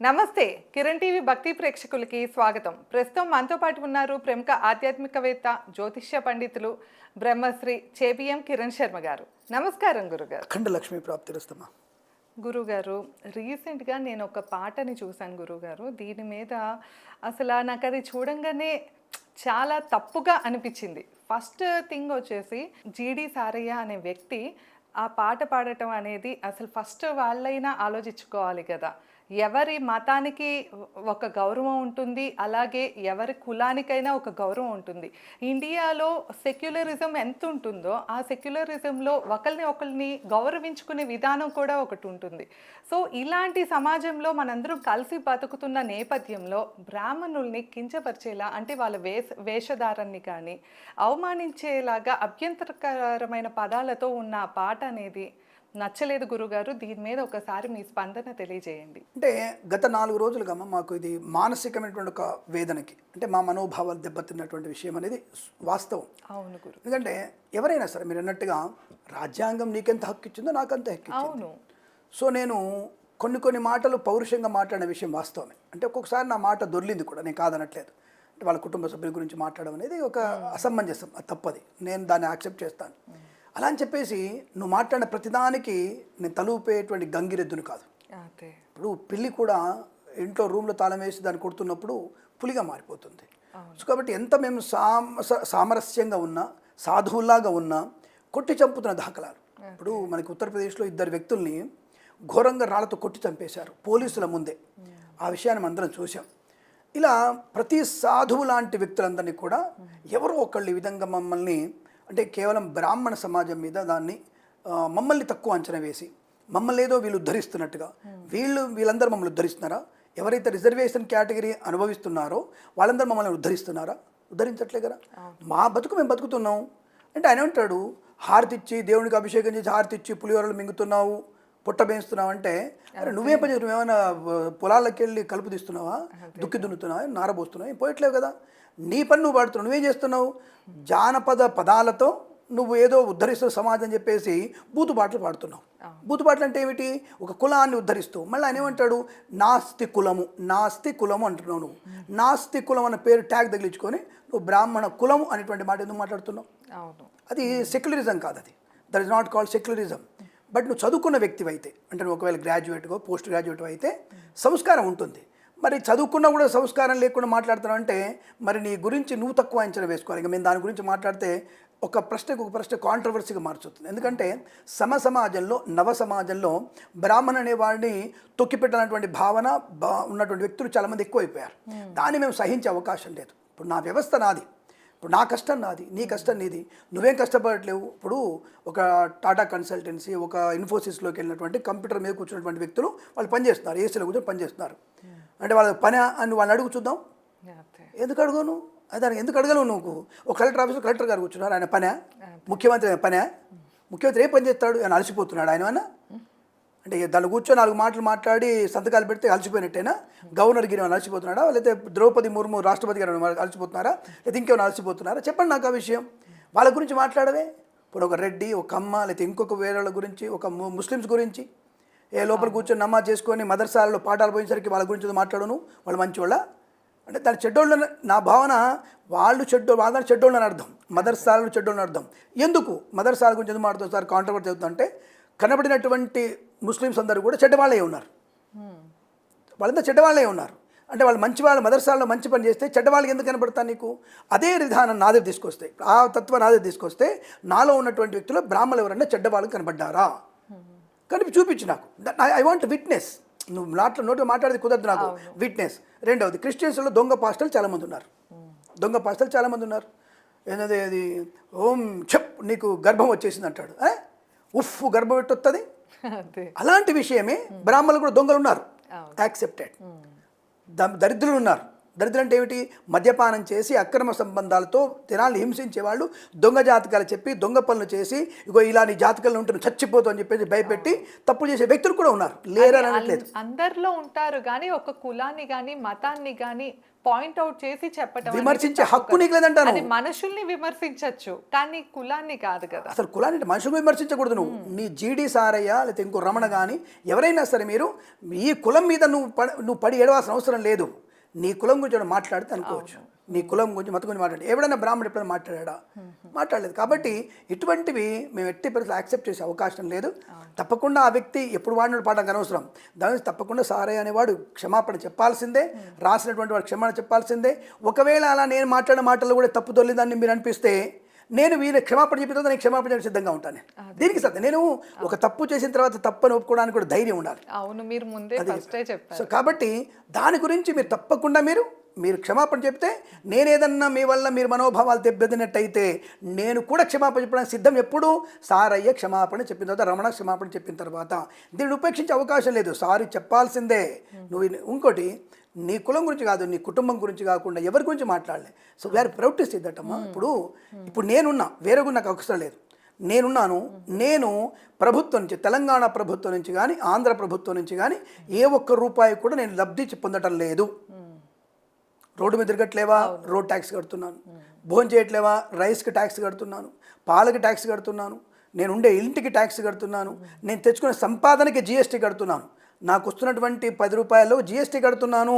నమస్తే కిరణ్ టీవీ భక్తి ప్రేక్షకులకి స్వాగతం. ప్రస్తుతం మనతో పాటు ఉన్నారు ప్రముఖ ఆధ్యాత్మికవేత్త, జ్యోతిష్య పండితులు బ్రహ్మశ్రీ చేబిఎం కిరణ్ శర్మ గారు. నమస్కారం గురుగారు. అఖండ లక్ష్మీ ప్రాప్తిరస్తమా. గురుగారు, రీసెంట్గా నేను ఒక పాటని చూశాను గురుగారు. దీని మీద అసలు నాకు అది చూడంగానే చాలా తప్పుగా అనిపించింది. ఫస్ట్ థింగ్ వచ్చేసి జీడి సారయ్య అనే వ్యక్తి ఆ పాట పాడటం అనేది అసలు ఫస్ట్ వాళ్ళైనా ఆలోచించుకోవాలి కదా. ఎవరి మతానికి ఒక గౌరవం ఉంటుంది, అలాగే ఎవరి కులానికైనా ఒక గౌరవం ఉంటుంది. ఇండియాలో సెక్యులరిజం ఎంత ఉంటుందో ఆ సెక్యులరిజంలో ఒకరిని గౌరవించుకునే విధానం కూడా ఒకటి ఉంటుంది. సో ఇలాంటి సమాజంలో మనందరం కలిసి బతుకుతున్న నేపథ్యంలో బ్రాహ్మణుల్ని కించపరిచేలా, అంటే వాళ్ళ వేషధారాన్ని కానీ అవమానించేలాగా అభ్యంతరకరమైన పదాలతో ఉన్న ఆ పాట అనేది నచ్చలేదు గురుగారు. దీని మీద ఒకసారి మీ స్పందన తెలియజేయండి. అంటే గత 4 రోజులుగా మాకు ఇది మానసికమైనటువంటి ఒక వేదనకి, అంటే మా మనోభావాలు దెబ్బతిన్నటువంటి విషయం అనేది వాస్తవం. అవును గురు. ఎందుకంటే ఎవరైనా సరే మీరు అన్నట్టుగా రాజ్యాంగం నీకెంత హక్కు ఇచ్చిందో నాకంత హక్కు ఇచ్చింది. అవును. సో నేను కొన్ని మాటలు పౌరుషంగా మాట్లాడిన విషయం వాస్తవమే. అంటే ఒక్కొక్కసారి నా మాట దొర్లింది కూడా, నేను కాదనట్లేదు. అంటే వాళ్ళ కుటుంబ సభ్యుల గురించి మాట్లాడడం అనేది ఒక అసమంజసం, అది తప్పది. నేను దాన్ని యాక్సెప్ట్ చేస్తాను. అలా అని చెప్పేసి నువ్వు మాట్లాడిన ప్రతిదానికి నేను తలూపేటువంటి గంగిరెద్దును కాదు. ఇప్పుడు పిల్లి కూడా ఇంట్లో రూమ్లో తాళం వేసి దాన్ని కొడుతున్నప్పుడు పులిగా మారిపోతుంది. సో కాబట్టి ఎంత మేము సామరస్యంగా ఉన్నా, సాధువులాగా ఉన్నా, కొట్టి చంపుతున్న దాఖలాలు. ఇప్పుడు మనకి ఉత్తరప్రదేశ్లో 2 వ్యక్తుల్ని ఘోరంగా రాళ్లతో కొట్టి చంపేశారు పోలీసుల ముందే. ఆ విషయాన్ని అందరం చూసాం. ఇలా ప్రతి సాధువు లాంటి వ్యక్తులందరినీ కూడా ఎవరో ఒకళ్ళు ఈ విధంగా మమ్మల్ని, అంటే కేవలం బ్రాహ్మణ సమాజం మీద దాన్ని మమ్మల్ని తక్కువ అంచనా వేసి మమ్మల్ని ఏదో వీళ్ళు ఉద్ధరిస్తున్నట్టుగా, వీళ్ళందరూ మమ్మల్ని ఉద్ధరిస్తున్నారా? ఎవరైతే రిజర్వేషన్ కేటగిరీ అనుభవిస్తున్నారో వాళ్ళందరూ మమ్మల్ని ఉద్ధరిస్తున్నారా? ఉద్ధరించట్లే కదా. మా బతుకు మేము బతుకుతున్నాం. అంటే ఆయన అంటాడు, హారతి ఇచ్చి దేవునికి అభిషేకం చేసి హారతి ఇచ్చి పులిహోరలు మింగుతున్నావు, పుట్ట వేస్తున్నావు అంటే, అరే నువ్వేం పని, నువ్వేమైనా పొలాలకు వెళ్ళి కలుపు తీస్తున్నావా, దుక్కి దున్నుతున్నావా, నారబోస్తున్నావా? ఏం పోయట్లేవు కదా. నీ పని నువ్వు పాడుతున్నావు. నువ్వేం చేస్తున్నావు? జానపద పదాలతో నువ్వు ఏదో ఉద్ధరిస్తూ సమాజం చెప్పేసి బూతుపాటలు పాడుతున్నావు. బూతుపాటలు అంటే ఏమిటి? ఒక కులాన్ని ఉద్ధరిస్తూ మళ్ళీ ఆయన ఏమంటాడు, నాస్తి కులము అంటున్నావు. నువ్వు నాస్తి కులం అన్న పేరు ట్యాగ్ తగిలించుకొని నువ్వు బ్రాహ్మణ కులము అనేటువంటి మాట ఎందుకు మాట్లాడుతున్నావు? అది సెక్యులరిజం కాదు. అది that is not called secularism. But నువ్వు చదువుకున్న వ్యక్తివి అయితే, అంటే నువ్వు ఒకవేళ గ్రాడ్యుయేట్గా పోస్ట్ గ్రాడ్యుయేట్ అయితే సంస్కారం ఉంటుంది. మరి చదువుకున్నా కూడా సంస్కారం లేకుండా మాట్లాడుతున్నావు అంటే మరి నీ గురించి నువ్వు తక్కువ అంచనా వేసుకోవాలి. ఇంకా మేము దాని గురించి మాట్లాడితే ఒక ప్రశ్న కాంట్రవర్సీగా మార్చుతుంది. ఎందుకంటే సమాజంలో, నవ సమాజంలో బ్రాహ్మణ అనే వాడిని తొక్కిపెట్టాలన్నటువంటి భావన ఉన్నటువంటి వ్యక్తులు చాలామంది ఎక్కువైపోయారు. దాన్ని మేము సహించే అవకాశం లేదు. ఇప్పుడు నా వ్యవస్థ నాది, ఇప్పుడు నా కష్టం నాది, నీ కష్టం నీది. నువ్వేం కష్టపడట్లేవు. ఇప్పుడు ఒక టాటా కన్సల్టెన్సీ, ఒక ఇన్ఫోసిస్లోకి వెళ్ళినటువంటి కంప్యూటర్ మీద కూర్చున్నటువంటి వ్యక్తులు వాళ్ళు పనిచేస్తున్నారు, ఏసీలో కూర్చొని పనిచేస్తున్నారు. అంటే వాళ్ళ పని అని వాళ్ళని అడుగు చూద్దాం. ఎందుకు అడగను? దానికి ఎందుకు అడగలేవు? నువ్వు ఒక కలెక్టర్ ఆఫీస్లో కలెక్టర్ గారు కూర్చున్నారు, ఆయన పనే? ముఖ్యమంత్రి పనే? ముఖ్యమంత్రి ఏం పని చేస్తాడు? ఆయన అలసిపోతున్నాడు ఆయన అన్న? అంటే దాన్ని కూర్చొని 4 మాటలు మాట్లాడి సంతకాలు పెడితే అలసిపోయినట్టేనా? గవర్నర్ గిరి ఏమైనా అలసిపోతున్నాడా? లేకపోతే ద్రౌపది ముర్ము రాష్ట్రపతి గారు అలసిపోతున్నారా? లేదా ఇంకేమైనా అలసిపోతున్నారా? చెప్పండి నాకు ఆ విషయం. వాళ్ళ గురించి మాట్లాడవే. ఇప్పుడు ఒక రెడ్డి, ఒక అమ్మ, లేకపోతే ఇంకొక వేరే గురించి, ఒక ముస్లిమ్స్ గురించి లోపల కూర్చొని నమాజ్ చేసుకొని మదర్సాలలో పాఠాలు పోయేసరికి వాళ్ళ గురించి మాట్లాడను. వాళ్ళు మంచివాళ్ళ అంటే దాని చెడ్డోళ్ళ, నా భావన వాళ్ళ చెడ్డోళ్ళని అర్థం, మదర్సాలను చెడ్డోళ్ళని అర్థం. ఎందుకు మదర్సాల గురించి ఎందుకు మాట్లాడుతారు సార్? కాంట్రవర్సీ అవుతుందంటే కనబడినటువంటి ముస్లిమ్స్ అందరూ కూడా చెడ్డవాళ్ళే ఉన్నారు. వాళ్ళంతా చెడ్డవాళ్ళే ఉన్నారు. అంటే వాళ్ళు మంచి వాళ్ళు మదర్సాలలో మంచి పని చేస్తే చెడ్డవాళ్ళకి ఎందుకు కనబడతాను నీకు? అదే విధానం నా దగ్గర తీసుకొస్తే, ఆ తత్వం నా దగ్గర తీసుకొస్తే నాలో ఉన్నటువంటి వ్యక్తులు బ్రాహ్మణులు ఎవరన్నా చెడ్డవాళ్ళకి కనబడ్డారా? కానీ చూపించు నాకు. I want witness. నువ్వు నోటిగా మాట్లాడేది కుదరదు నాకు. విట్నెస్. రెండవది, క్రిస్టియన్స్లో దొంగ పాస్టర్లు చాలామంది ఉన్నారు. ఏంటది? అది ఓం చెప్ నీకు గర్భం వచ్చేసింది అంటాడు. ఉఫ్ గర్భం పెట్టొస్తుంది. అలాంటి విషయమే బ్రాహ్మణులు కూడా దొంగలు ఉన్నారు, యాక్సెప్టెడ్. దరిద్రులు ఉన్నారు. దరిద్రం అంటే ఏమిటి? మద్యపానం చేసి అక్రమ సంబంధాలతో జనాల్ని హింసించే వాళ్ళు, దొంగ జాతకాలు చెప్పి దొంగ పనులు చేసి ఇగో ఇలా నీ జాతకాలను ఉంటే చచ్చిపోతావు అని చెప్పేసి భయపెట్టి తప్పులు చేసే వ్యక్తులు కూడా ఉన్నారు. లేరని అనట్లేదు, అందరిలో ఉంటారు. కానీ ఒక కులాన్ని కానీ మతాన్ని కానీ పాయింట్ అవుట్ చేసి చెప్పటం అనేది విమర్శించే తప్పు హక్కు కదా. నీకు లేదంటాను. అది మనుషుల్ని విమర్శించచ్చు కానీ కులాన్ని కాదు కదా. అసలు కులాన్ని మనుషులు విమర్శించకూడదు. నువ్వు నీ జీడి సారయ్య లేకపోతే ఇంకో రమణ కానీ ఎవరైనా సరే మీరు ఈ కులం మీద నువ్వు పడి ఏడవాల్సిన అవసరం లేదు. నీ కులం గురించి ఏమైనా మాట్లాడితే అనుకోవచ్చు, నీ కులం గురించి మత గురించి మాట్లాడి ఎవడైనా బ్రాహ్మణుడు ఎప్పుడైనా మాట్లాడా? మాట్లాడలేదు. కాబట్టి ఇటువంటివి మేము ఎట్టి పరిస్థితులు యాక్సెప్ట్ చేసే అవకాశం లేదు. తప్పకుండా ఆ వ్యక్తి ఎప్పుడు వాడినాడు పాడడానికి అనవసరం. దాని తప్పకుండా సారయ్య అనేవాడు క్షమాపణ చెప్పాల్సిందే, రాసినటువంటి వాడు క్షమాపణ చెప్పాల్సిందే. ఒకవేళ అలా నేను మాట్లాడిన మాటలు కూడా తప్పు దొల్లిందని మీరు అనిపిస్తే నేను వీళ్ళ క్షమాపణ చెప్పిన తర్వాత నేను క్షమాపణ చేయడానికి సిద్ధంగా ఉంటాను. దీనికి సత్యం నేను ఒక తప్పు చేసిన తర్వాత తప్పని ఒప్పుకోవడానికి కూడా ధైర్యం ఉండాలి. అవును, మీరు ముందే ఫస్టే చెప్పారు. సో కాబట్టి దాని గురించి మీరు తప్పకుండా మీరు క్షమాపణ చెప్తే నేను ఏదన్నా మీ వల్ల మీరు మనోభావాలు దెబ్బతిన్నట్టయితే నేను కూడా క్షమాపణ చెప్పడానికి సిద్ధం. ఎప్పుడు సారయ్య క్షమాపణ చెప్పిన తర్వాత, రమణ క్షమాపణ చెప్పిన తర్వాత దీన్ని ఉపేక్షించే అవకాశం లేదు. సారీ చెప్పాల్సిందే. నువ్వు ఇంకోటి నీ కులం గురించి కాదు, నీ కుటుంబం గురించి కాకుండా ఎవరి గురించి మాట్లాడలే. సో వేరే ప్రౌడ్ టు సే దట్ అమ్మా. ఇప్పుడు నేనున్నా, వేరే కూడా నాకు అవసరం లేదు. నేనున్నాను. నేను ప్రభుత్వం నుంచి, తెలంగాణ ప్రభుత్వం నుంచి కానీ ఆంధ్ర ప్రభుత్వం నుంచి కానీ ఏ ఒక్క రూపాయి కూడా నేను లబ్ధి పొందటం లేదు. రోడ్డు మీద తిరగట్లేవా? రోడ్ ట్యాక్స్ కడుతున్నాను. భోజనం చేయట్లేవా? రైస్కి ట్యాక్స్ కడుతున్నాను, పాలకి ట్యాక్స్ కడుతున్నాను, నేను ఉండే ఇంటికి ట్యాక్స్ కడుతున్నాను, నేను తెచ్చుకునే సంపాదనకి జిఎస్టీ కడుతున్నాను, నాకు వస్తున్నటువంటి 10 రూపాయల్లో జిఎస్టీ కడుతున్నాను.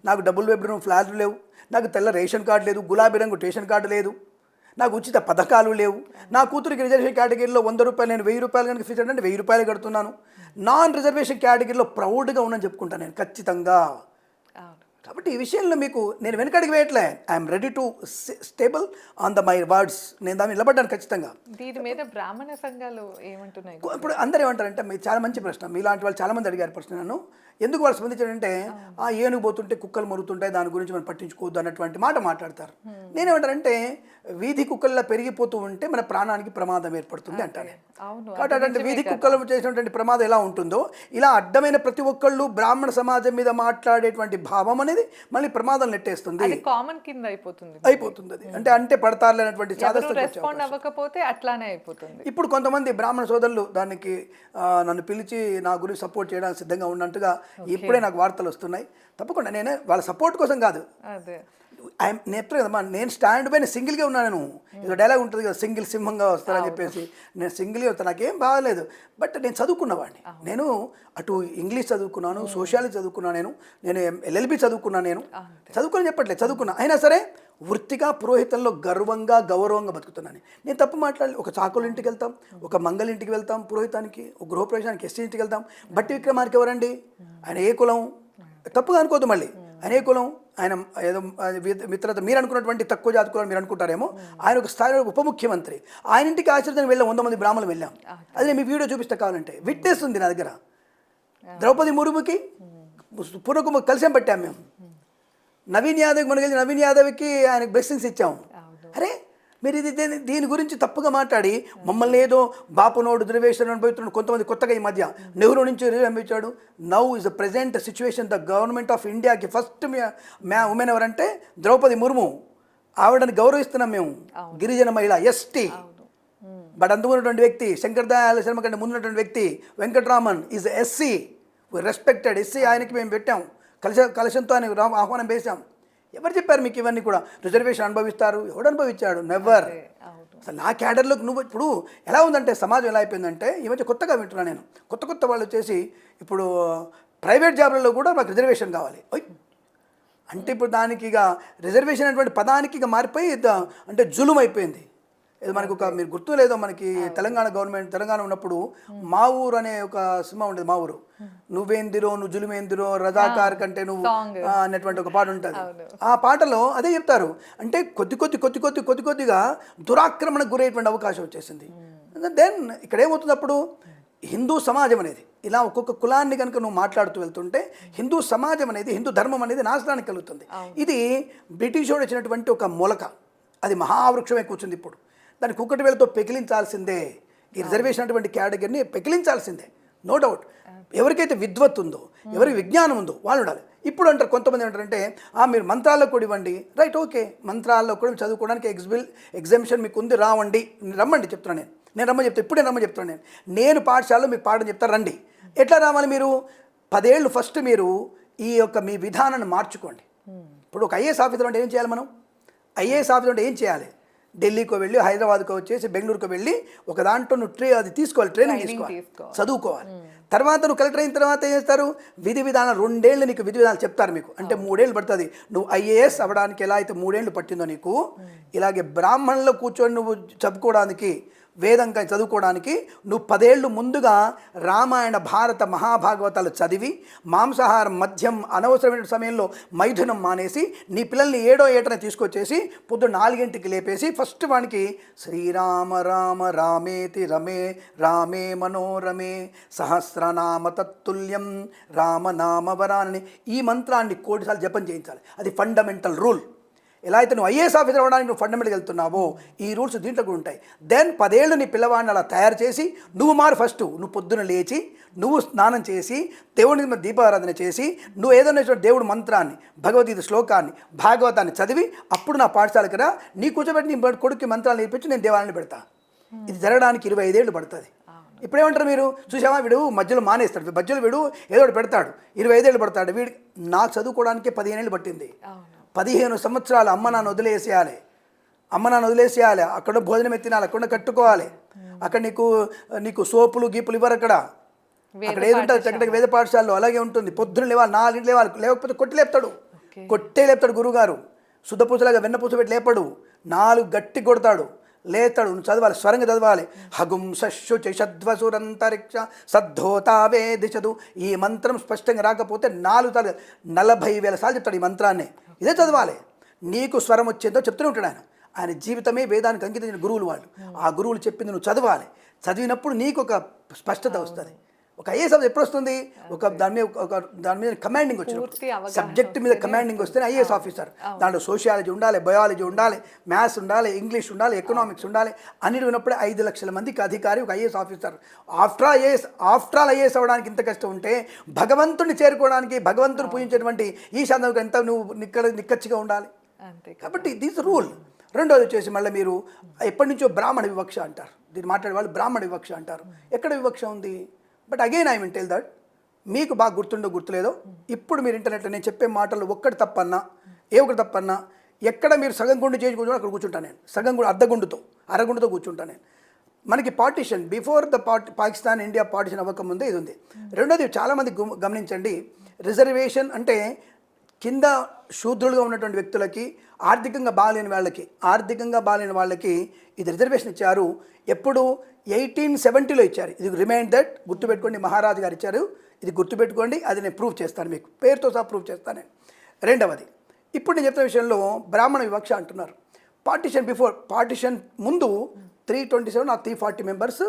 నాకు డబుల్ బెడ్రూమ్ ఫ్లాట్లు లేవు, నాకు తెల్ల రేషన్ కార్డు లేదు, గులాబీ రంగు రేషన్ కార్డు లేదు, నాకు ఉచిత పథకాలు లేవు. నా కూతురికి రిజర్వేషన్ కేటగిరీలో 100 రూపాయలు, నేను 1000 రూపాయలు కనుక ఫీజు అంటే 1000 రూపాయలు కడుతున్నాను. నాన్ రిజర్వేషన్ కేటగిరీలో ప్రౌడ్గా ఉన్నాను చెప్పుకుంటాను నేను ఖచ్చితంగా. కాబట్టి ఈ విషయంలో మీకు నేను వెనకడికి వేయట్లే. I'm ready to stable on the my words. నేను దాన్ని నిలబడ్డాను ఖచ్చితంగా. దీని మీద బ్రాహ్మణ సంఘాలు ఏమంటున్నాయి? ఇప్పుడు అందరూ ఏమంటారంటే, మీరు చాలా మంచి ప్రశ్న, మీలాంటి వాళ్ళు చాలామంది అడిగారు ప్రశ్న నన్ను. ఎందుకు వాళ్ళు స్పందించారంటే ఏనుగు పోతుంటే కుక్కలు మరుగుతుంటాయి, దాని గురించి మనం పట్టించుకోవద్దు అన్నటువంటి మాట మాట్లాడతారు. నేనేమంటారంటే వీధి కుక్కల్లా పెరిగిపోతూ ఉంటే మన ప్రాణానికి ప్రమాదం ఏర్పడుతుంది అంటాను. కాబట్టి అంటే వీధి కుక్కలు చేసినటువంటి ప్రమాదం ఎలా ఉంటుందో ఇలా అడ్డమైన ప్రతి ఒక్కళ్ళు బ్రాహ్మణ సమాజం మీద మాట్లాడేటువంటి భావం అనేది మళ్ళీ ప్రమాదం నెట్టేస్తుంది, కామన్ కింద అయిపోతుంది. అది అంటే పడతారులే అనేటువంటి రెస్పాండ్ అవ్వకపోతే అట్లానే అయిపోతుంది. ఇప్పుడు కొంతమంది బ్రాహ్మణ సోదరులు దానికి నన్ను పిలిచి నా గురించి సపోర్ట్ చేయడానికి సిద్ధంగా ఉన్నట్టుగా ఇప్పుడే నాకు వార్తలు వస్తున్నాయి. తప్పకుండా నేను వాళ్ళ సపోర్ట్ కోసం కాదు, నేను స్టాండ్ పైన సింగిల్గా ఉన్నాను. ఏదో డైలాగ్ ఉంటుంది కదా, సింగిల్ సింహంగా వస్తారని చెప్పేసి. నేను సింగిల్గా వస్తాను, నాకేం బాగాలేదు. బట్ నేను చదువుకున్నవాడిని. నేను అటు ఇంగ్లీష్ చదువుకున్నాను, సోషాలజీ చదువుకున్నాను, నేను ఎల్ఎల్బి చదువుకున్నాను. నేను చదువుకుని చెప్పట్లేదు, చదువుకున్నా. అయినా సరే వృత్తిగా పురోహితంలో గర్వంగా గౌరవంగా బతుకుతున్నాను. నేను తప్పు మాట్లాడలేదు. ఒక చాకుల ఇంటికి వెళ్తాం, ఒక మంగళ ఇంటికి వెళ్తాం, పురోహితానికి, ఒక గృహప్రవేశానికి ఎస్టీ ఇంటికి వెళ్తాం. బట్టి విక్రమార్క ఎవరండి? ఆయన ఏ కులం? తప్పుగా అనుకోవద్దు మళ్ళీ. ఆయన ఏ కులం? ఆయన ఏదో మిత్రత మీరు అనుకున్నటువంటి తక్కువ జాతి కులం మీరు అనుకుంటారేమో. ఆయన ఒక స్థాయిలో ఉప ముఖ్యమంత్రి. ఆయన ఇంటికి ఆశ్రయానికి వెళ్ళాం, 100 మంది బ్రాహ్మణులు వెళ్ళాం. అది నేను మీ వీడియో చూపిస్తా కావాలంటే. విట్నెస్ ఉంది నా దగ్గర. ద్రౌపది ముర్ముకి పూర్వకు కలిసి పట్టాం మేము. నవీన్ యాదవ్కి మనకి నవీన్ యాదవ్కి ఆయనకు బ్లెస్సింగ్స్ ఇచ్చాము. అరే మీరు దీని గురించి తప్పుగా మాట్లాడి మమ్మల్ని ఏదో బాపునోడు దుర్వేషణ అనుభవిస్తున్నాడు. కొంతమంది కొత్తగా ఈ మధ్య నెహ్రూ నుంచి పంపించాడు. Now is the present situation the government of ఇండియాకి ఫస్ట్ ఉమెన్ ఎవరంటే ద్రౌపది ముర్ము. ఆవిడని గౌరవిస్తున్నాం మేము. గిరిజన మహిళ, ఎస్టీ. బట్ అందుకున్నటువంటి వ్యక్తి శంకర్ దయాళ శర్మ కంటే ముందున్నటువంటి వ్యక్తి Venkataraman is SC, respected SC. ఆయనకి మేము పెట్టాం, కలశంతో ఆయన ఆహ్వానం వేశాం. ఎవరు చెప్పారు మీకు ఇవన్నీ కూడా రిజర్వేషన్ అనుభవిస్తారు? ఎవడు అనుభవించాడు? నెవర్. అసలు నా క్యాడర్లోకి నువ్వు ఇప్పుడు ఎలా ఉందంటే సమాజం ఎలా అయిపోయిందంటే, ఈ మధ్య కొత్తగా వింటున్నాను నేను, కొత్త వాళ్ళు వచ్చేసి ఇప్పుడు ప్రైవేట్ జాబ్లలో కూడా మాకు రిజర్వేషన్ కావాలి అంటే ఇప్పుడు దానికి ఇక రిజర్వేషన్ అనేటువంటి పదానికి ఇక మారిపోయి అంటే జులుం అయిపోయింది. ఇది మనకు ఒక మీరు గుర్తు లేదో, మనకి తెలంగాణ ఉన్నప్పుడు మా ఊరు అనే ఒక సినిమా ఉండేది. మా ఊరు నువ్వేందిరో నువ్వు జులుమేందిరో రజాకార్ కంటే నువ్వు అనేటువంటి ఒక పాట ఉంటుంది. ఆ పాటలో అదే చెప్తారు. అంటే కొద్దిగా దురాక్రమణకు గురయ్యేటువంటి అవకాశం వచ్చేసింది. దెన్ ఇక్కడ ఏమవుతుంది అప్పుడు హిందూ సమాజం అనేది ఇలా ఒక్కొక్క కులాన్ని కనుక నువ్వు మాట్లాడుతూ వెళ్తుంటే హిందూ సమాజం అనేది, హిందూ ధర్మం అనేది నాశనానికి కలుగుతుంది. ఇది బ్రిటిష్ వాడు వచ్చినటువంటి ఒక మొలక, అది మహావృక్షమే కూర్చుంది. ఇప్పుడు దాన్ని కుక్కటి వేలతో పెకిలించాల్సిందే. ఈ రిజర్వేషన్ అటువంటి కేటగిరీని పెకిలించాల్సిందే, నో డౌట్. ఎవరికైతే విద్వత్ ఉందో, ఎవరికి విజ్ఞానం ఉందో వాళ్ళు ఉండాలి. ఇప్పుడు అంటారు కొంతమంది ఏంటంటే మీరు మంత్రాల్లో కూడా ఇవ్వండి. రైట్, ఓకే, మంత్రాల్లో కూడా చదువుకోవడానికి ఎగ్జామిషన్ మీకు ఉంది, రమ్మండి చెప్తున్నాను నేను రమ్మని చెప్తాను. ఇప్పుడే రమ్మని చెప్తున్నాను నేను పాఠశాలలో మీకు పాఠం చెప్తాను, రండి. ఎట్లా రావాలి? మీరు 10 ఏళ్ళు ఫస్ట్ మీరు ఈ యొక్క మీ విధానాన్ని మార్చుకోండి. ఇప్పుడు ఒక ఐఏఎస్ ఆఫీసర్ అంటే ఏం చేయాలి మనం? ఐఏఎస్ ఆఫీసర్ అంటే ఏం చేయాలి? ఢిల్లీకో వెళ్ళి, హైదరాబాద్కో వచ్చేసి, బెంగళూరుకో వెళ్ళి ఒక దాంట్లో నువ్వు అది తీసుకోవాలి, ట్రైనింగ్ తీసుకోవాలి, చదువుకోవాలి. తర్వాత నువ్వు కలెక్టర్ అయిన తర్వాత ఏం చేస్తారు? విధి విధానాలు 2 ఏళ్ళు నీకు విధి విధానాలు చెప్తారు మీకు. అంటే 3 ఏళ్ళు పడుతుంది. నువ్వు ఐఏఎస్ అవ్వడానికి ఎలా అయితే 3 ఏళ్ళు పట్టిందో నీకు, ఇలాగే బ్రాహ్మణుల్లో కూర్చొని నువ్వు చదువుకోవడానికి, వేదంగా చదువుకోవడానికి నువ్వు 10 ఏళ్ళు ముందుగా రామాయణ, భారత, మహాభాగవతాలు చదివి, మాంసాహారం, మద్యం, అనవసరమైన సమయంలో మైథునం మానేసి, నీ పిల్లల్ని 7వ ఏటనే తీసుకొచ్చేసి పొద్దున్న 4 లేపేసి ఫస్ట్ వానికి శ్రీరామ రామ రామేతి రమే రామే మనోరమే సహస్రనామ తత్తుల్యం రామనామవరాన్ని ఈ మంత్రాన్ని 1 కోటి సార్లు జపం చేయించాలి. అది ఫండమెంటల్ రూల్. ఎలా అయితే నువ్వు ఐఏఎస్ ఆఫీసర్ అవ్వడానికి నువ్వు ఫండమెంటల్గా వెళ్తున్నావో ఈ రూల్స్ దీంట్లో కూడా ఉంటాయి. దెన్ 10 ఏళ్ళు నీ పిల్లవాడిని అలా తయారు చేసి నువ్వు ఫస్ట్ నువ్వు పొద్దున లేచి నువ్వు స్నానం చేసి దేవుడి మీద దీపారాధన చేసి నువ్వు ఏదైనా దేవుడి మంత్రాన్ని, భగవద్గీత శ్లోకాన్ని, భాగవతాన్ని చదివి అప్పుడు నా పాఠశాలకు రా, నీ కూర్చోబెట్టి నీ కొడుకు మంత్రాలు నేర్పించి నేను దేవాలయాన్ని పెడతా. ఇది జరగడానికి 25 ఏళ్ళు పడుతుంది. ఇప్పుడేమంటారు మీరు? చూసావా, వీడు మధ్యలో మానేస్తాడు, మధ్యలో వీడు ఏదో ఒకటి పెడతాడు, 25 ఏళ్ళు పడతాడు. వీడు నాకు చదువుకోవడానికి 15 ఏళ్ళు పట్టింది. 15 సంవత్సరాలు అమ్మ నాన్న వదిలేసేయాలి, అక్కడ భోజనం తినాలి, అక్కడ కట్టుకోవాలి, అక్కడ నీకు సోపులు గీపులు ఇవ్వరు. అక్కడ ఏది ఉంటుంది చక్కటి వేద పాఠశాలలో అలాగే ఉంటుంది. పొద్దున లేవాలి, 4 లేవాలి, లేకపోతే కొట్టే లేపుతాడు గురువుగారు. శుద్ధపూసలాగా వెన్నపూస పెట్టి లేపడు, 4 గట్టి కొడతాడు, లేతాడు. నువ్వు చదవాలి, స్వరంగా చదవాలి. హగుం సశు చద్వసురంతరిక్ష సద్ధోతావే దిశదు. ఈ మంత్రం స్పష్టంగా రాకపోతే 40,000 సార్లు చెప్తాడు ఈ మంత్రాన్ని. ఇదే చదవాలి. నీకు స్వరం వచ్చేందో చెప్తూనే ఉంటాడు ఆయన జీవితమే వేదానికి అంకితమైన గురువులు వాళ్ళు. ఆ గురువులు చెప్పింది నువ్వు చదవాలి. చదివినప్పుడు నీకు ఒక స్పష్టత వస్తుంది. ఒక ఐఏఎస్ ఆఫీసర్ ఎప్పుడు వస్తుంది? దాని మీద కమాండింగ్ వచ్చినప్పుడు, సబ్జెక్ట్ మీద కమాండింగ్ వస్తేనే ఐఏఎస్ ఆఫీసర్. దాంట్లో సోషియాలజీ ఉండాలి, బయాలజీ ఉండాలి, మ్యాథ్స్ ఉండాలి, ఇంగ్లీష్ ఉండాలి, ఎకనామిక్స్ ఉండాలి. అన్నిటి ఉన్నప్పుడే 5 లక్షల మందికి అధికారి ఒక IAS officer. After all IAS అవ్వడానికి ఇంత కష్టం ఉంటే భగవంతుడిని చేరుకోవడానికి, భగవంతుని పూజించేటువంటి ఈ శాంతం ఎంత నువ్వు నిక్కచ్చిగా ఉండాలి. కాబట్టి దిస్ రూల్. రెండోది వచ్చేసి మళ్ళీ మీరు ఎప్పటి నుంచో బ్రాహ్మణ వివక్ష అంటారు. దీన్ని మాట్లాడే వాళ్ళు బ్రాహ్మణ వివక్ష అంటారు. ఎక్కడ వివక్ష ఉంది? But again I will tell that, మీకు బాగా గుర్తులేదో ఇప్పుడు మీరు ఇంటర్నెట్లో నేను చెప్పే మాటలు ఒకటి తప్పన్నా ఎక్కడ మీరు సగం గుండు చేసి కూర్చోండి, అక్కడ కూర్చుంటాను నేను. సగం గుండు అరగుండుతో కూర్చుంటాను నేను. మనకి partition before the Pakistan India partition అవ్వకముందే ఇది ఉంది. రెండోది చాలామంది గమనించండి, రిజర్వేషన్ అంటే కింద శూద్రులుగా ఉన్నటువంటి వ్యక్తులకి, ఆర్థికంగా బాగాలేని వాళ్ళకి ఇది రిజర్వేషన్ ఇచ్చారు. ఎప్పుడు? 1870లో ఇచ్చారు. ఇది రిమైండ్ దట్, గుర్తుపెట్టుకోండి, మహారాజు గారు ఇచ్చారు. ఇది గుర్తుపెట్టుకోండి, అది నేను ప్రూవ్ చేస్తాను, మీకు పేరుతో సహా ప్రూవ్ చేస్తాను నేను. రెండవది, ఇప్పుడు నేను చెప్తున్న విషయంలో బ్రాహ్మణ వివక్ష అంటున్నారు. పార్టీషన్ ముందు 327 ఆ 340 మెంబర్స్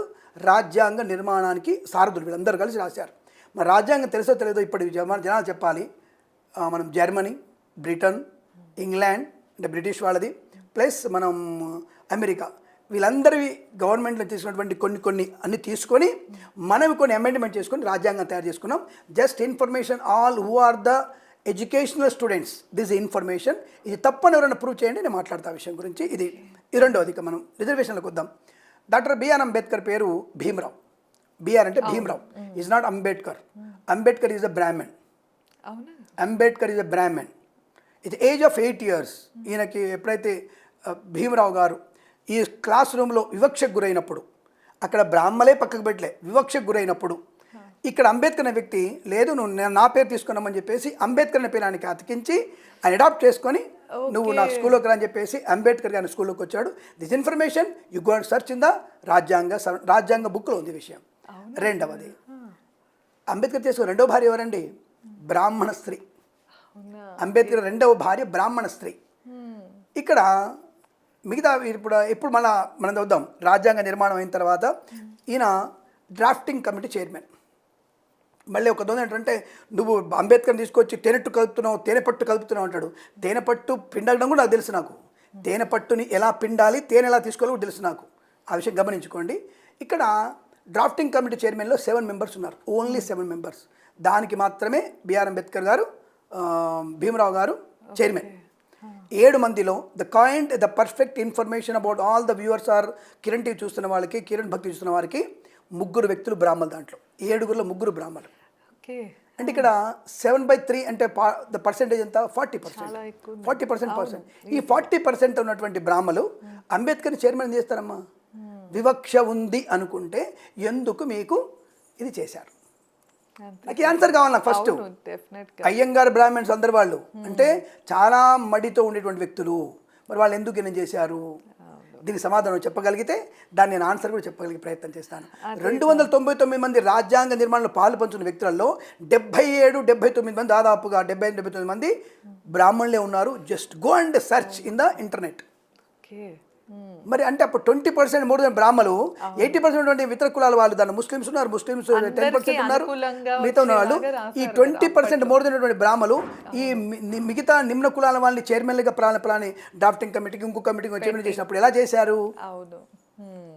రాజ్యాంగ నిర్మాణానికి సారథులు, వీళ్ళందరూ కలిసి రాశారు. మరి రాజ్యాంగం తెలుసో తెలియదో ఇప్పుడు జనాలు చెప్పాలి. మనం జర్మనీ, బ్రిటన్, ఇంగ్లాండ్ అంటే బ్రిటిష్ వాళ్ళది, ప్లస్ మనం అమెరికా, వీళ్ళందరి గవర్నమెంట్లో తీసుకున్నటువంటి కొన్ని అన్ని తీసుకొని మనం కొన్ని అమెండ్మెంట్ చేసుకొని రాజ్యాంగం తయారు చేసుకున్నాం. Just information, all who are the educational students, this information. ఇది తప్పని ఎవరైనా ప్రూవ్ చేయండి, నేను మాట్లాడతా విషయం గురించి. ఇది రెండవది. ఇక మనం రిజర్వేషన్లకు వద్దాం. డాక్టర్ బిఆర్ అంబేద్కర్ పేరు భీమ్రావ్. బిఆర్ అంటే Bhimrao, is not Ambedkar. Ambedkar is a Brahmin. Ambedkar is a Brahmin. ఇది ఏజ్ ఆఫ్ 8 years. ఈయనకి ఎప్పుడైతే భీమరావు గారు ఈ క్లాస్ రూమ్లో వివక్షకు గురైనప్పుడు, అక్కడ బ్రాహ్మలే పక్కకు పెట్టలే, వివక్షకు గురైనప్పుడు ఇక్కడ అంబేద్కర్ అనే వ్యక్తి లేదు, నువ్వు నా పేరు తీసుకున్నామని చెప్పేసి అంబేద్కర్ అనే పేరానికి అతికించి ఆయన అడాప్ట్ చేసుకొని నువ్వు నా స్కూల్లోకి రా అని చెప్పేసి అంబేద్కర్ గారి స్కూల్లోకి వచ్చాడు. This information you go and search in the రాజ్యాంగ బుక్లో ఉంది విషయం. రెండవది, అంబేద్కర్ చేసుకున్న రెండవ భార్య ఎవరండి? బ్రాహ్మణ స్త్రీ. అంబేద్కర్ రెండవ భార్య బ్రాహ్మణ స్త్రీ. ఇక్కడ మిగతా ఇప్పుడు మనం చూద్దాం. రాజ్యాంగ నిర్మాణం అయిన తర్వాత ఈయన డ్రాఫ్టింగ్ కమిటీ చైర్మన్. మళ్ళీ ఒక దొంగ ఏంటంటే, నువ్వు అంబేద్కర్ని తీసుకొచ్చి తేనెపట్టు కలుపుతున్నావు అంటాడు. తేనెపట్టు పిండడం కూడా నాకు తెలుసు. నాకు తేనెపట్టుని ఎలా పిండాలి, తేనె ఎలా తీసుకోవాలో కూడా తెలుసు నాకు. ఆ విషయం గమనించుకోండి. ఇక్కడ డ్రాఫ్టింగ్ కమిటీ చైర్మన్లో 7 members ఉన్నారు, ఓన్లీ 7 members. దానికి మాత్రమే బిఆర్ అంబేద్కర్ గారు, భీమరావు గారు చైర్మన్. 7 మందిలో the perfect information about all the viewers are Kiran TV చూస్తున్న వాళ్ళకి, కిరణ్ భక్తి చూస్తున్న వారికి 3 వ్యక్తులు బ్రాహ్మణులు. దాంట్లో 7గురిలో 3 బ్రాహ్మణులు. అంటే ఇక్కడ 7/3 అంటే ద పర్సెంటేజ్ ఎంత 40%. చాలా ఎక్కువ ఉంది. 40%. ఈ 40% ఉన్నటువంటి బ్రాహ్మలు అంబేద్కర్ చైర్మన్ చేస్తారమ్మా. వివక్ష ఉంది అనుకుంటే ఎందుకు మీకు ఇది చేశారు? నాకు ఆన్సర్ కావాలి. నాకు ఫస్ట్ డెఫినెట్గా అయ్యంగార్ బ్రాహ్మణ్స్ అందరు వాళ్ళు అంటే చాలా మడితో ఉండేటువంటి వ్యక్తులు, మరి వాళ్ళు ఎందుకు ఏం చేశారు? దీనికి సమాధానం చెప్పగలిగితే దాన్ని నేను ఆన్సర్ కూడా చెప్పగలిగే ప్రయత్నం చేస్తాను. 299 మంది రాజ్యాంగ నిర్మాణంలో పాలు పంచుకున్న వ్యక్తులలో 77-79 మంది, దాదాపుగా 78-79 మంది బ్రాహ్మణులే ఉన్నారు. Just go and search in the internet. Okay. మరి అంటే అప్పుడు 20% మోర్ దెన్ బ్రాహ్మలు, 80% ఉన్నటువంటి ఇతర కులాల వాళ్ళు, దాని ముస్లిమ్స్ ఉన్నారు, ముస్లిమ్స్ 10% ఉన్నారు, మిగతా ఉన్న వాళ్ళు. ఈ 20% మోర్ దెన్ ఉన్నటువంటి బ్రాహ్మలు ఈ మిగతా నిమ్న కులాల వాళ్ళని చైర్మన్లుగా ప్లాని డ్రాఫ్టింగ్ కమిటీకి ఇంకో కమిటీకి చైర్మన్ చేసినప్పుడు ఎలా చేశారు? అవును.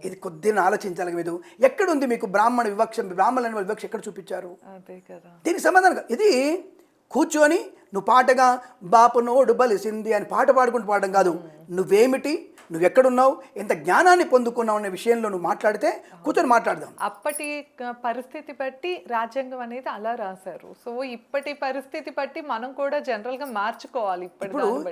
ఇది కొద్దిగా ఆలోచించాలి మీరు. ఎక్కడుంది మీకు బ్రాహ్మణ వివక్ష? బ్రాహ్మణుల వివక్ష ఎక్కడ చూపించారు? అదే కదా. దీనికి సమాధానం ఇది కూర్చొని నువ్వు పాటగా బాపు నోడు బలిసింది అని పాట పాడుకుంటూ పాడడం కాదు. నువ్వేమిటి, నువ్వు ఎక్కడున్నావు, ఎంత జ్ఞానాన్ని పొందుకున్నావు అనే విషయంలో నువ్వు మాట్లాడితే కూర్చొని మాట్లాడదాం. అప్పటి పరిస్థితి బట్టి రాజ్యాంగం అనేది అలా రాశారు. సో ఇప్పటి పరిస్థితి బట్టి మనం కూడా జనరల్ గా మార్చుకోవాలి.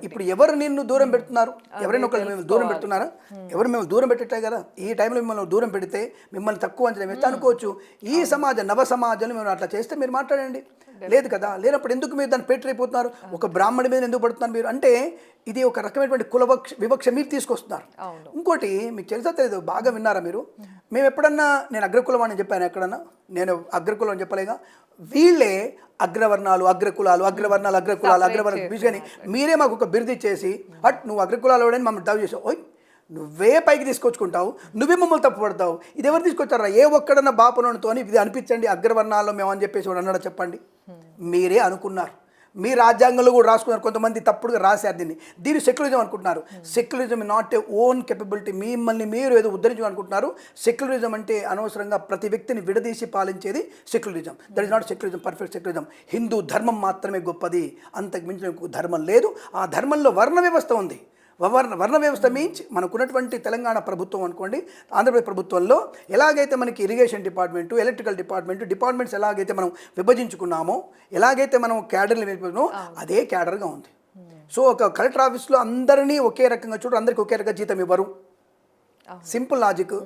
ఇప్పుడు ఎవరు నిన్ను దూరం పెడుతున్నారు? ఎవరైనా ఒకరు మేము దూరం పెడుతున్నారా? ఎవరు మేము దూరం పెట్టట్లే కదా. ఈ టైంలో మిమ్మల్ని దూరం పెడితే మిమ్మల్ని తక్కువ అంచనా వేస్తే అనుకోవచ్చు. ఈ సమాజం నవ సమాజంలో మేము అట్లా చేస్తే మీరు మాట్లాడండి. లేదు కదా. లేనప్పుడు ఎందుకు మీరు దాన్ని పెట్టరైపోతున్నారు? ఒక బ్రాహ్మణి మీద ఎందుకు పడుతున్నారు మీరు? అంటే ఇది ఒక రకమైనటువంటి వివక్ష మీరు తీసుకొస్తున్నారు. ఇంకోటి మీకు తెలుసా తెలియదు, బాగా విన్నారా మీరు? మేము ఎప్పుడన్నా నేను అగ్రకులం అని చెప్పాను ఎక్కడన్నా? నేను అగ్రకులం అని చెప్పలేగా. వీళ్ళే అగ్రవర్ణాలు అగ్రకులాలు అగ్రవర్ణ బీజని మీరే మాకు ఒక బిరుదు ఇచ్చేసి అట్ నువ్వు అగ్రకులాలు అని మమ్మల్ని డౌ చేసావు. ఓయ్ నువ్వే పైకి తీసుకొచ్చుకుంటావు, నువ్వే మమ్మల్ని తప్పుపడతావు. ఇది ఎవరు తీసుకొచ్చారా? ఏ ఒక్కడన్నా బాపనతో ఇది అనిపించండి అగ్రవర్ణాల్లో మేము అని చెప్పేసి వాడు అన్నాడో చెప్పండి. మీరే అనుకున్నారు. మీ రాజ్యాంగంలో కూడా రాసుకున్నారు. కొంతమంది తప్పుడుగా రాశారు దీన్ని సెక్యులరిజం అనుకుంటున్నారు. Secularism not a own capability. మిమ్మల్ని మీరు ఏదో ఉద్ధరించడం అనుకుంటున్నారు. సెక్యులరిజం అంటే అనవసరంగా ప్రతి వ్యక్తిని విడదీసి పాలించేది secularism. That is not secularism, perfect secularism. Hindu ధర్మం మాత్రమే గొప్పది, అంతకు మించిన ధర్మం లేదు. ఆ ధర్మంలో వర్ణ వ్యవస్థ ఉంది. వర్ణ వ్యవస్థ మీన్స్ మనకున్నటువంటి తెలంగాణ ప్రభుత్వం అనుకోండి, ఆంధ్రప్రదేశ్ ప్రభుత్వంలో ఎలాగైతే మనకి ఇరిగేషన్ డిపార్ట్మెంటు, ఎలక్ట్రికల్ డిపార్ట్మెంట్స్ ఎలాగైతే మనం విభజించుకున్నామో, ఎలాగైతే మనం క్యాడర్ని విభజించుకున్నామో అదే క్యాడర్గా ఉంది. సో ఒక కలెక్టర్ ఆఫీస్లో అందరినీ ఒకే రకంగా చూడరు, అందరికీ ఒకే రకంగా జీతం ఇవ్వరు. Simple logic.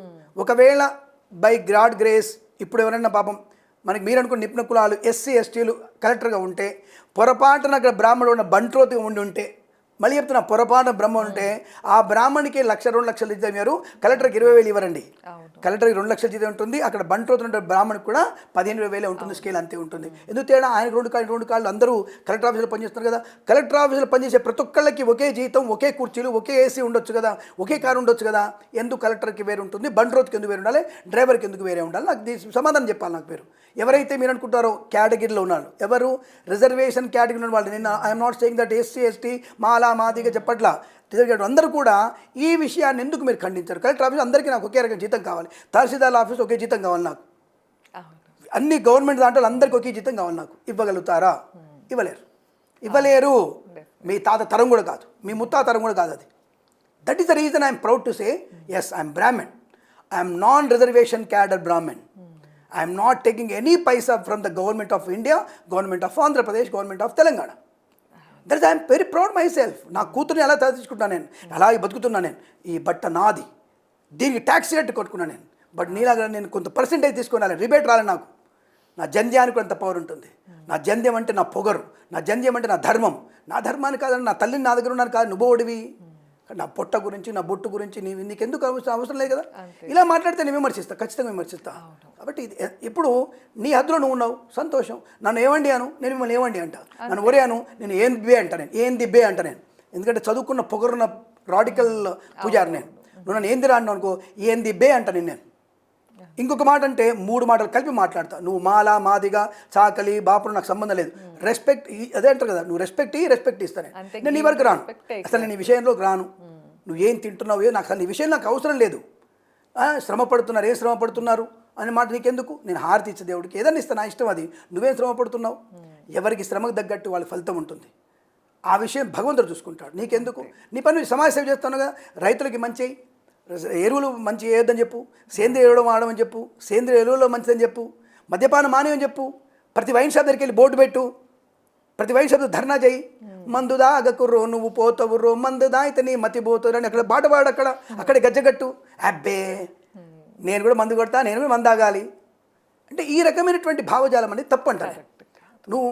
ఒకవేళ బై గాడ్ గ్రేస్ ఇప్పుడు ఎవరైనా పాపం మనకి మీరు అనుకున్న నిపుణ కులాలు ఎస్సీ ఎస్టీలు కలెక్టర్గా ఉంటే, పొరపాటున అక్కడ బ్రాహ్మణుడు ఉన్న బంట్రోతి ఉండి మళ్ళీ చెప్తున్నా, పొరపాటున బ్రహ్మ ఉంటే ఆ బ్రాహ్మణికి 1,00,000 2 లక్షలు జీతం ఇవ్వరు, కలెక్టర్కి 20,000 ఇవ్వరండి. కలెక్టర్కి 2 లక్షల జీతం ఉంటుంది, అక్కడ బంట్రోతున్న బ్రాహ్మణికి కూడా 15,000 ఉంటుంది. స్కేల్ అంతే ఉంటుంది. ఎందుకు తేడా? ఆయనకు 2 కాళ్ళు అందరూ కలెక్టర్ ఆఫీసులో పనిచేస్తున్నారు కదా. కలెక్టర్ ఆఫీసులో పనిచేసే ప్రతి ఒక్కళ్ళకి ఒకే జీతం, ఒకే కుర్చీలు, ఒకే ఏసీ ఉండొచ్చు కదా, ఒకే కారు ఉండొచ్చు కదా. ఎందుకు కలెక్టర్కి వేరు ఉంటుంది, బంట్రోత్కి ఎందుకు వేరు ఉండాలి, డ్రైవర్కి ఎందుకు వేరే ఉండాలి? నాకు సమాధానం చెప్పాలి. నాకు పేరు ఎవరైతే మీరు అనుకుంటారో కేటగిరీలో ఉన్నారు, ఎవరు రిజర్వేషన్ కేటగిరీలో ఉన్న వాళ్ళు, నిన్న I'm not saying that SC ST మాలా మాదిగా చెప్పట్లా, అందరూ కూడా ఈ విషయాన్ని ఎందుకు మీరు ఖండించారు? కలెక్టర్ ఆఫీస్ అందరికీ నాకు ఒకే రకం జీతం కావాలి, తహసీల్దార్ ఆఫీస్ ఒకే జీతం కావాలి, నాకు అన్ని గవర్నమెంట్ దాంట్లో అందరికీ ఒకే జీతం కావాలి. నాకు ఇవ్వగలుగుతారా? ఇవ్వలేరు. మీ తాత తరం కూడా కాదు, మీ ముత్తాత తరం కూడా కాదు అది. That is the reason I'm proud to say yes I'm Brahmin, I'm non reservation cadre Brahmin. I'm not taking any paisa from the government of India, government of Andhra Pradesh, government of Telangana. That is I'm very proud myself. నా కూతుర్ని ఎలా తీసుకుంటాను నేను, అలాగే బతుకుతున్నాను నేను. ఈ బట్ట నాది, దీనికి ట్యాక్స్ కట్టి కొట్టుకున్నాను నేను. బట్ నీలాగా నేను కొంత పర్సెంటేజ్ తీసుకుని రిబేట్ రాలేదు నాకు. నా జంధ్యానికి అంత పవర్ ఉంటుంది. నా జంధ్యం అంటే నా పొగరు, నా జంధ్యం అంటే నా ధర్మం. నా ధర్మాన్ని కాదని నా తల్లిని నా దగ్గర ఉన్నాను కాదు, నువ్వు ఓడివి. నా పొట్ట గురించి, నా బొట్టు గురించి నీకెందుకు అవసరం లేదు కదా. ఇలా మాట్లాడితే నేను విమర్శిస్తా, ఖచ్చితంగా విమర్శిస్తా. కాబట్టి ఇప్పుడు నీ హద్దులో నువ్వు ఉన్నావు, సంతోషం. నన్ను ఏమండి అను, నేను మిమ్మల్ని ఏమండి అంట. నన్ను ఒరే అను, నేను ఏం దిబ్బే అంట, నేను ఏం దిబ్బే అంట నేను. ఎందుకంటే చదువుకున్న పొగరున్న రాడికల్ పూజారి నేను. నువ్వు నన్ను ఏందిరా అన్నావు అనుకో, ఏం దిబ్బే అంట నేను. ఇంకొక మాట అంటే 3 మాటలు కలిపి మాట్లాడతా. నువ్వు మాలా మాదిగా చాకలి బాపుడు నాకు సంబంధం లేదు. రెస్పెక్ట్ అదే అంటారు కదా, నువ్వు రెస్పెక్ట్ ఇస్తాను. నేను నీ వరకు రాను, అసలు నేను ఈ విషయంలోకి రాను. నువ్వేం తింటున్నావు నాకు అసలు ఈ విషయం నాకు అవసరం లేదు. శ్రమ పడుతున్నారు, ఏం శ్రమ పడుతున్నారు అనే మాట నీకెందుకు? నేను హారతి ఇచ్చే దేవుడికి ఏదైనా ఇస్తాను, నా ఇష్టం అది. నువ్వేం శ్రమ పడుతున్నావు? ఎవరికి శ్రమకు తగ్గట్టు వాళ్ళ ఫలితం ఉంటుంది. ఆ విషయం భగవంతుడు చూసుకుంటాడు, నీకెందుకు? నీ పని సమాజ సేవ చేస్తాను కదా. రైతులకి మంచి ఎరువులు మంచి వేయొద్దని చెప్పు, సేంద్రియ ఎరువులు వాడమని చెప్పు, సేంద్రియ ఎరువులో మంచిదని చెప్పు, మద్యపానం మానేయని చెప్పు, ప్రతి వైన్ షాప్ దగ్గరికి వెళ్ళి బోర్డు పెట్టు, ప్రతి వైన్ షాప్ ధర్నా చేయి, మందు దాగకుర్రో నువ్వు పోతవుర్రో, మందు దాయితే నీ మతి పోతురు అని అక్కడ బాట పాడు, అక్కడ గజ్జగట్టు. అబ్బే నేను కూడా మందు కొడతా, నేను కూడా మందు తాగాలి అంటే ఈ రకమైనటువంటి భావజాలం అనేది తప్పు అంటారు. నువ్వు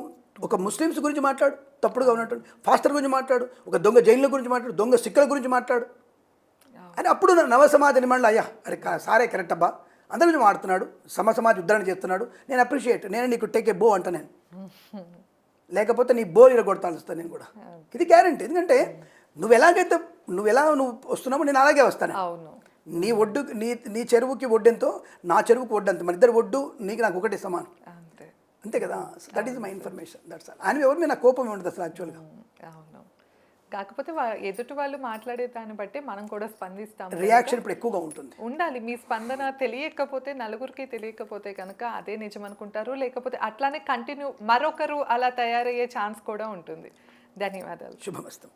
ఒక ముస్లిమ్స్ గురించి మాట్లాడు, తప్పుడుగా ఉన్నటువంటి ఫాస్టర్ గురించి మాట్లాడు, ఒక దొంగ జైన్ల గురించి మాట్లాడు, దొంగ సిక్కుల గురించి మాట్లాడు అని అప్పుడు నవ సమాజ నిర్మాణంలో అయ్యా అరే సారే కరెక్ట్ అబ్బా అందరి గురించి మాడుతున్నాడు, సమాజ ఉద్ధరణ చేస్తున్నాడు, నేను అప్రిషియేట్, నేను నీకు టేక్ ఏ బో అంట నేను, లేకపోతే నీ బో ఇరగొడతాను వస్తాను నేను కూడా. ఇది గ్యారంటీ. ఎందుకంటే నువ్వు ఎలాగైతే నువ్వు వస్తున్నావో నేను అలాగే వస్తాను. అవును. నీ ఒడ్డు నీ చెరువుకి ఒడ్డెంతో నా చెరువుకి ఒడ్డంత, మన ఇద్దరు ఒడ్డు నీకు నాకు ఒకటే సమానం, అంతే అంతే కదా. That is my information, that's all. ఆయన ఎవరి మీద నా కోపం ఉండదు అసలు యాక్చువల్గా. అవును. కాకపోతే ఎదుటి వాళ్ళు మాట్లాడే దాన్ని బట్టి మనం కూడా స్పందిస్తాం. రియాక్షన్ ఇప్పుడు ఎక్కువగా ఉంటుంది. ఉండాలి. మీ స్పందన తెలియకపోతే, నలుగురికి తెలియకపోతే కనుక అదే నిజం అనుకుంటారు, లేకపోతే అట్లానే కంటిన్యూ మరొకరు అలా తయారయ్యే ఛాన్స్ కూడా ఉంటుంది. ధన్యవాదాలు. శుభమస్తు.